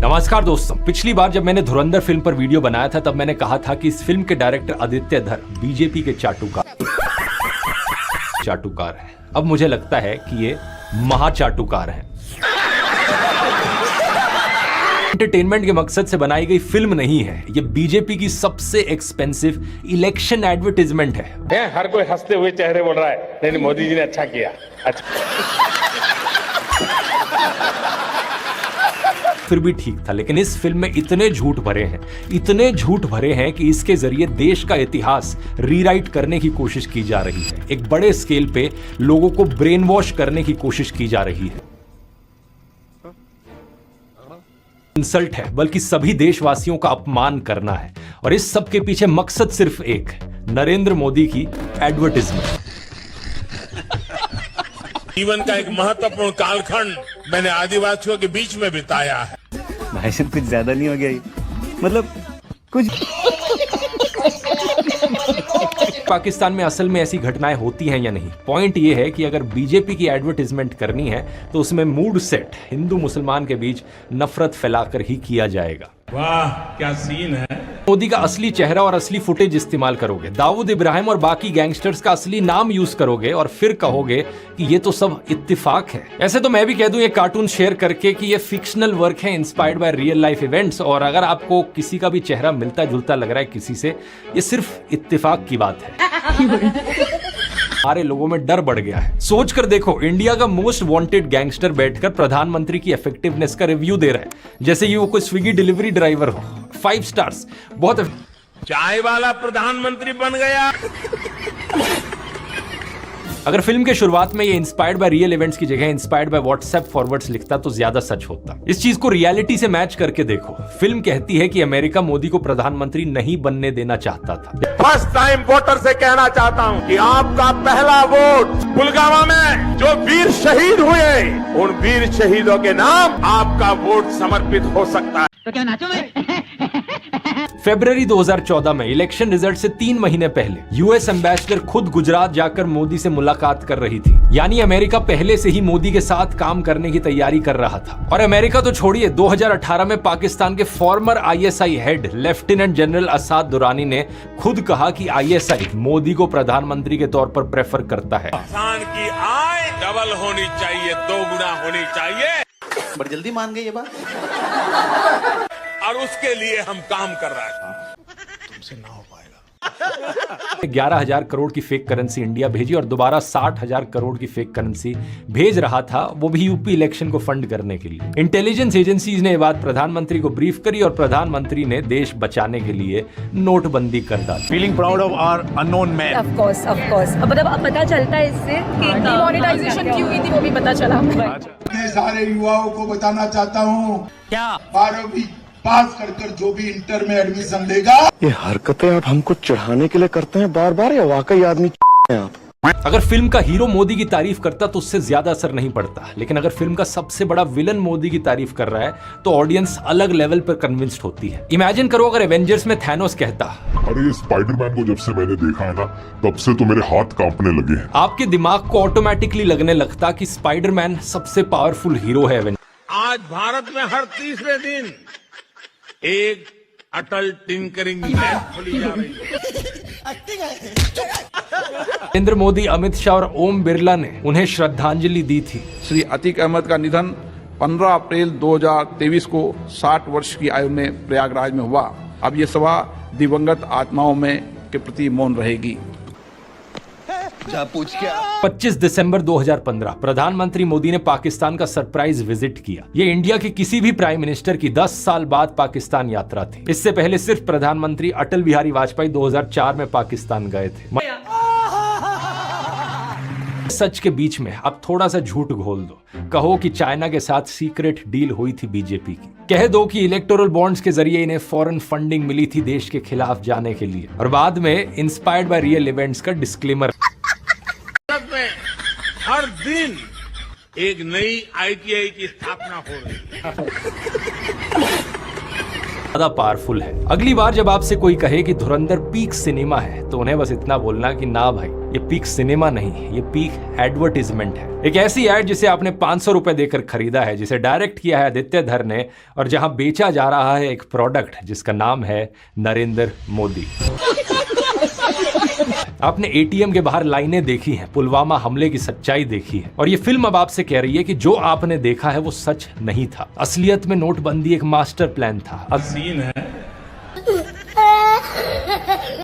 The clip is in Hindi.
नमस्कार दोस्तों, पिछली बार जब मैंने धुरंधर फिल्म पर वीडियो बनाया था तब मैंने कहा था कि इस फिल्म के डायरेक्टर आदित्य धर बीजेपी के चाटुकार हैं। अब मुझे लगता है कि ये महाचाटुकार हैं। एंटरटेनमेंट के मकसद से बनाई गई फिल्म नहीं है, ये बीजेपी की सबसे एक्सपेंसिव इलेक्शन एडवर्टाइजमेंट है। हर कोई हंसते हुए चेहरे बोल रहा है नहीं मोदी जी ने अच्छा किया। फिर भी ठीक था, लेकिन इस फिल्म में इतने झूठ भरे हैं कि इसके जरिए देश का इतिहास रीराइट करने की कोशिश की जा रही है। एक बड़े स्केल पे लोगों को ब्रेन वॉश करने की कोशिश की जा रही है। इंसल्ट है, बल्कि सभी देशवासियों का अपमान करना है, और इस सब के पीछे मकसद सिर्फ एक है, नरेंद्र मोदी की एडवर्टाइजमेंट। जीवन का एक महत्वपूर्ण कालखंड मैंने आदिवासियों के बीच में बिताया है। भाई साहब कुछ ज्यादा नहीं हो गया ये? मतलब कुछ पाकिस्तान में असल में ऐसी घटनाएं होती हैं या नहीं? पॉइंट ये है कि अगर बीजेपी की एडवर्टाइजमेंट करनी है तो उसमें मूड सेट हिंदू मुसलमान के बीच नफरत फैलाकर ही किया जाएगा। वाह क्या सीन है। मोदी का असली चेहरा और असली फुटेज इस्तेमाल करोगे, दाऊद इब्राहिम और बाकी गैंगस्टर्स का असली नाम यूज करोगे और फिर कहोगे कि ये तो सब इत्तेफाक है। ऐसे तो मैं भी कह दूं ये कार्टून शेयर करके कि ये फिक्शनल वर्क है inspired by real life events, और अगर आपको किसी का भी चेहरा मिलता जुलता लग रहा है किसी से, ये सिर्फ इत्तेफाक की बात है। हमारे लोगों में डर बढ़ गया है। सोच कर देखो, इंडिया का मोस्ट वांटेड गैंगस्टर बैठकर प्रधानमंत्री की इफेक्टिवनेस का रिव्यू दे रहा है, जैसे ये वो कोई स्विगी डिलीवरी ड्राइवर हो। 5 स्टार्स, बहुत चाय वाला प्रधानमंत्री बन गया। अगर फिल्म के शुरुआत में ये इंस्पायर्ड बाय रियल इवेंट्स की जगह इंस्पायर्ड बाय व्हाट्सएप फॉरवर्ड्स लिखता तो ज्यादा सच होता। इस चीज को रियलिटी से मैच करके देखो। फिल्म कहती है कि अमेरिका मोदी को प्रधानमंत्री नहीं बनने देना चाहता था। फर्स्ट टाइम वोटर से कहना चाहता हूं कि आपका पहला वोट पुलवामा में जो वीर शहीद हुए, उन वीर शहीदों के नाम आपका वोट समर्पित हो सकता है। तो क्या नाचो मैं? फरवरी 2014 में इलेक्शन रिजल्ट से 3 महीने पहले यूएस एम्बेसडर खुद गुजरात जाकर मोदी से मुलाकात कर रही थी। यानी अमेरिका पहले से ही मोदी के साथ काम करने की तैयारी कर रहा था। और अमेरिका तो छोड़िए, 2018 में पाकिस्तान के former ISI head lieutenant general Asad Durrani ने खुद कहा कि आईएसआई मोदी को प्रधानमंत्री के तौर पर प्रेफर करता है। किसान की आय डबल होनी चाहिए, 2 गुना होनी चाहिए। बड़ी जल्दी मान गई ये बात। और उसके लिए हम काम कर रहे हैं। तुमसे ना हो पाएगा। 11,000 करोड़ की फेक करेंसी इंडिया भेजी और दोबारा 60,000 करोड़ की फेक करेंसी भेज रहा था, वो भी यूपी इलेक्शन को फंड करने के लिए। इंटेलिजेंस एजेंसीज ने ये बात प्रधानमंत्री को ब्रीफ करी और प्रधानमंत्री ने देश बचाने के लिए नोटबंदी कर डाली। Feeling proud of our unknown man. Of course मतलब अब पता चलता है इससे कि डिमोनेटाइजेशन क्यों हुई थी, वो भी पता चला। मैं सारे युवाओं को बताना चाहता हूँ, क्या 12वीं पास कर जो भी इंटर में एडमिशन लेगा। ये हरकतें आप हमको चढ़ाने के लिए करते हैं बार बार, या वाकई आदमी हैं आप? अगर फिल्म का हीरो मोदी की तारीफ करता तो उससे ज्यादा असर नहीं पड़ता, लेकिन अगर फिल्म का सबसे बड़ा विलन मोदी की तारीफ कर रहा है तो ऑडियंस अलग लेवल पर कन्विंस्ड होती है। इमेजिन करो अगर एवेंजर्स में थैनोस कहता, अरे ये स्पाइडरमैन को जब से मैंने देखा है ना, तब से तो मेरे हाथ कांपने लगे हैं। आपके दिमाग को ऑटोमेटिकली लगने लगता कि स्पाइडरमैन सबसे पावरफुल हीरो है। आज भारत में हर तीसरे दिन एक अटल टिंकरिंग लैब खोली जा रही है। नरेंद्र मोदी, अमित शाह और ओम बिरला ने उन्हें श्रद्धांजलि दी थी। श्री अतीक अहमद का निधन 15 अप्रैल 2023 को 60 वर्ष की आयु में प्रयागराज में हुआ। अब ये सभा दिवंगत आत्माओं में के प्रति मौन रहेगी। 25 दिसंबर 2015 प्रधानमंत्री मोदी ने पाकिस्तान का सरप्राइज विजिट किया। ये इंडिया के किसी भी प्राइम मिनिस्टर की 10 साल बाद पाकिस्तान यात्रा थी। इससे पहले सिर्फ प्रधानमंत्री अटल बिहारी वाजपेयी 2004 में पाकिस्तान गए थे। सच के बीच में अब थोड़ा सा झूठ घोल दो, कहो कि चाइना के साथ सीक्रेट डील हुई थी बीजेपी की। कह दो कि इलेक्टोरल बॉन्ड्स के जरिए इन्हें फॉरेन फंडिंग मिली थी देश के खिलाफ जाने के लिए, और बाद में इंस्पायर्ड बाय रियल इवेंट्स का डिस्क्लेमर। हर दिन एक नई आईटीआई की स्थापना हो रही है। ज्यादा पावरफुल है। अगली बार जब आपसे कोई कहे कि धुरंधर पीक सिनेमा है, तो उन्हें बस इतना बोलना कि ना भाई, ये पीक सिनेमा नहीं है, ये पीक एडवर्टीजमेंट है। एक ऐसी एड जिसे आपने 500 रुपए देकर खरीदा है, जिसे डायरेक्ट किया है आदित्य धर ने, और जहां बेचा जा रहा है एक प्रोडक्ट जिसका नाम है नरेंद्र मोदी। आपने एटीएम के बाहर लाइनें देखी हैं, पुलवामा हमले की सच्चाई देखी है, और ये फिल्म अब आपसे कह रही है कि जो आपने देखा है वो सच नहीं था। असलियत में नोटबंदी एक मास्टर प्लान था। सीन है